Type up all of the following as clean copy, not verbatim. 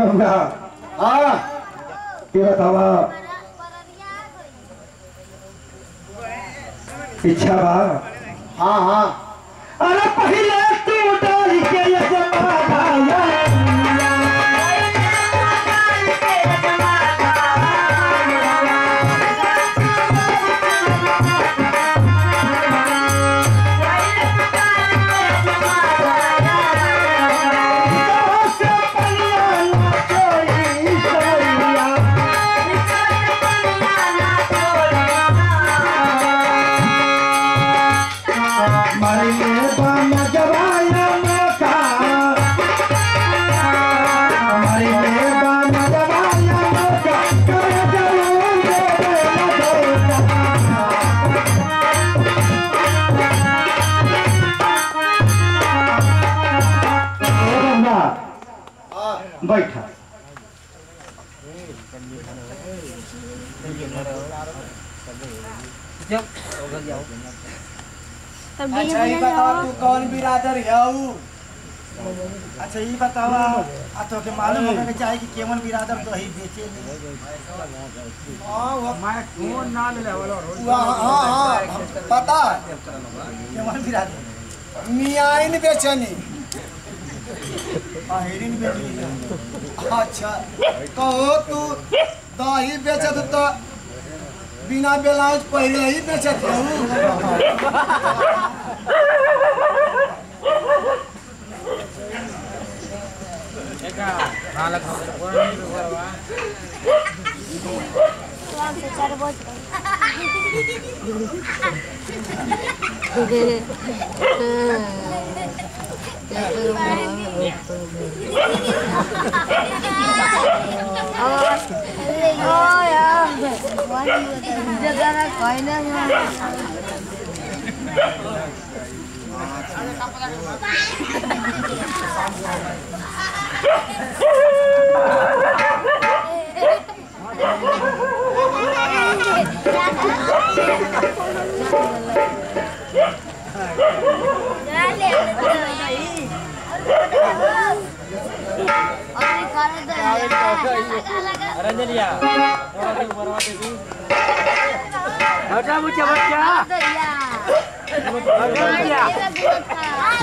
बबुआ हाँ ये बतावा इच्छा बा। हाँ हाँ अरे पहले तू डाल के ये जमाना बैठा। अच्छा ये बताओ तू कौन बिरादर है? अच्छा ये बतावा आ तो के मालूम होगा कि चाहे कि केवन बिरादर तो ही बेचे हां मैं फोन ना ले वाला हां हां पता केवन बिरादर मियाइन बेचनी हेरिन बेचनी। अच्छा कहो तू दही बेचत तो बिना ब्लाउज पहले ही बेचत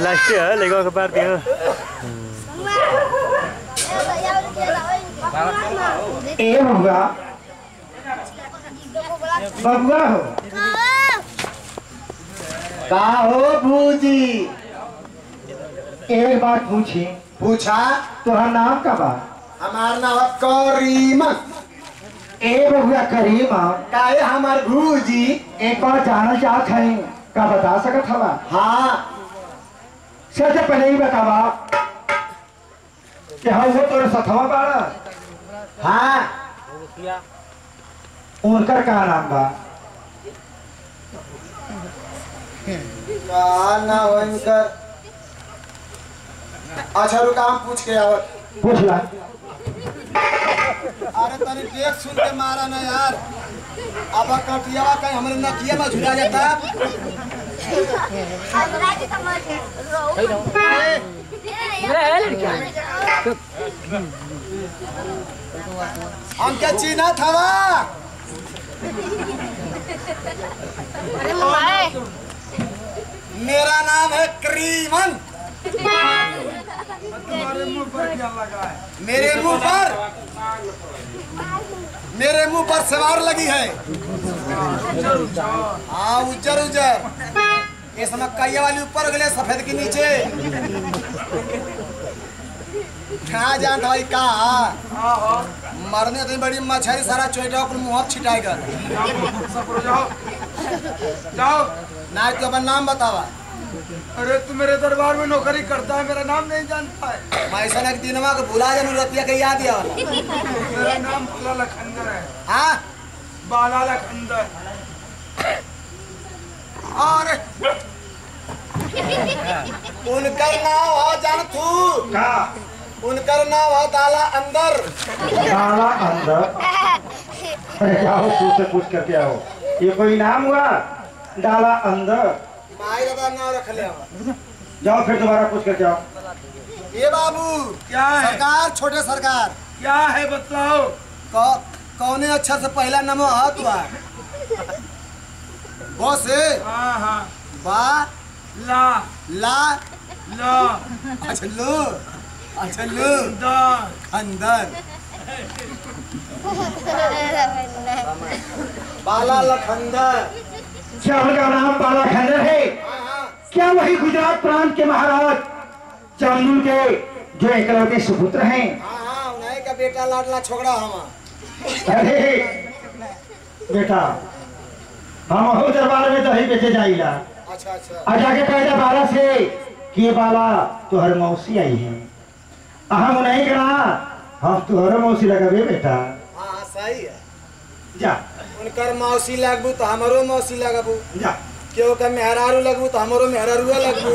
लास्ट है लेगो के बार दियो ए बबुआ बबुआ हो का हो भूजी? एक बात पूछी। पूछा। तुम्हारा नाम का बा? हमार नाम करीमा। ए बबुआ करीमा काहे हमार भूजी? एक बार जानना चाहत है का बता सकत हवा? हाँ सबसे पहले ही बतावा कि हाँ वो तोरे सथवा बाड़ा। हाँ उनकर का नाम बा? का ना हो इनकर? अच्छा रुका हम पूछ के आवत। पूछ ला। अरे तनी देख सुन के मारा ना यार। अब कटियावा कहीं हमारे नकिया में झुला जाता। हम क्या चीना था मेरा नाम है करीमन। तुम्हारे मुंह पर क्या लगा है? मेरे मुंह पर सवार लगी है। हाँ उज्जर उज्जर ये समय कैया वाली ऊपर गले सफेद के नीचे कहाँ जानता भाई कहा मरने तो बड़ी मछली सारा चोटा अपन मुँह छिटाएगा। जाओ ना तो अपन नाम बतावा। अरे तू मेरे दरबार में नौकरी करता है, मेरा नाम नहीं जानता है? मैं ऐसा एक दिनवा को भुला जानू रतिया के याद दिया। मेरा नाम बाला लखंदर है। हाँ बाला लखंदर। और उनका नाम हो जान तू? का? उनका नाम हो दाला अंदर। दाला अंदर? अरे क्या हो तू से पूछ करके आओ। ये कोई नाम हुआ डाला अंदर? माई दादा नाम रख ले। जाओ फिर दोबारा पूछ करके आओ। ये बाबू क्या है? सरकार छोटे सरकार क्या है बतलाओ। कौने अच्छा से पहला नमो हाथ हुआ बॉस है। हाँ हाँ बा ला ला लो अच्छा लो अच्छा लो अंदर बाला लखंदर। क्या उनका नाम बाला खंडर है? क्या वही गुजरात प्रांत के महाराज चांदू के जो एकलौते सुपुत्र हैं? हाँ उन्हीं का बेटा लाडला छोकरा हम। अरे बेटा हम हो दरबार में तो ही बेचे जाइला। अच्छा अच्छा और जाके कहना बाला से कि बाला तुहर मौसी आई है। हम नहीं करा हम तुहर मौसी लगबे बेटा। हाँ सही है। जा उनकर मौसी लगबू तो हमारो मौसी लगबू। जा क्यों का मेहरारू लगबू तो हमारो मेहरारुआ लगबू।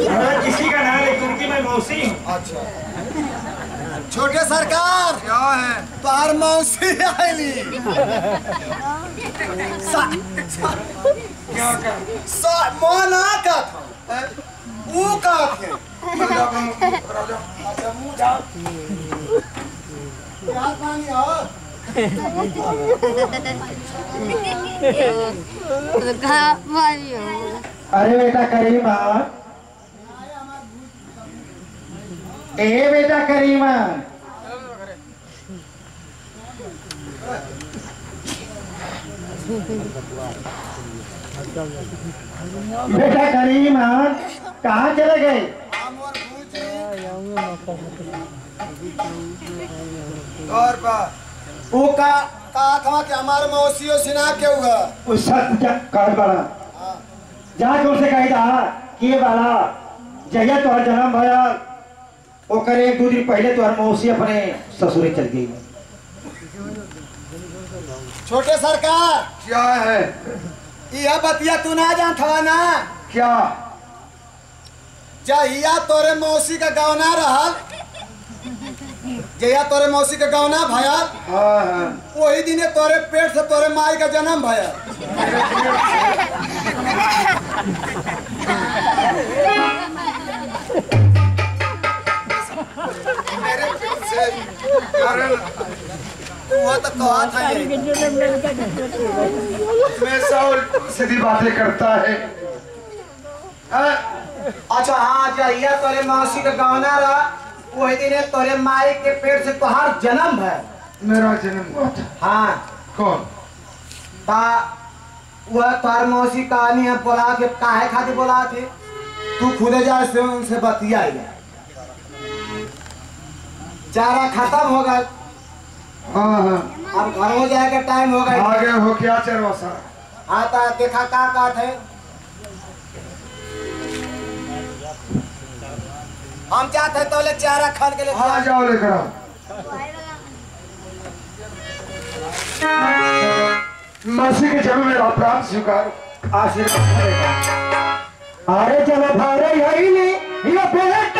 किसी का नाम लेकिन उनकी मैं मौसी हूँ। अच्छा छोटे सरकार क्या है तार मौसी आईली क्या कर मोना का था वो का थे। अच्छा मुंह जा क्या पानी हो अरे बेटा करीमा ए बेटा करीमा बेटा करीमा कहाँ चले गए? और बा वो का था कि हमारे मौसियों सिना के हुआ उस सत्य काट बड़ा जाके उनसे कही था कि ये बाला जहिया तुम्हारा जन्म भया वो करे 1-2 दिन पहले तुम्हारी मौसी अपने ससुरे चल गई। छोटे सरकार क्या है? यह बतिया तू ना जानता ना क्या? जहिया तोरे मौसी का गौना रहा जहिया तोरे मौसी का गौना भया वही दिन तोरे पेट से तोरे माई का जन्म भया। मेरे पेट से वो तो कहा था ये मैं साउल सीधी बातें करता है। अच्छा हाँ जहिया तोरे मौसी का गौना रहा वही दिन तोरे माई के पेट से तोहार जन्म है। मेरा जन्म हुआ था। हाँ कौन? ता वह तोहार मौसी कहानी है बोला के काहे खातिर बोला थे तू खुदे जा से उनसे बतिया चारा खत्म हो गया। हाँ हाँ अब घर हो जाएगा टाइम हो गया। आगे हो क्या चरवा सा? हाँ ता देखा का थे हम चाहते तो ले चारा खान के लिए आ जाओ लेकर आओ। मसीह के जन्म में अपराध स्वीकार आशीर्वाद। अरे चलो भारे यही नहीं ये बेटा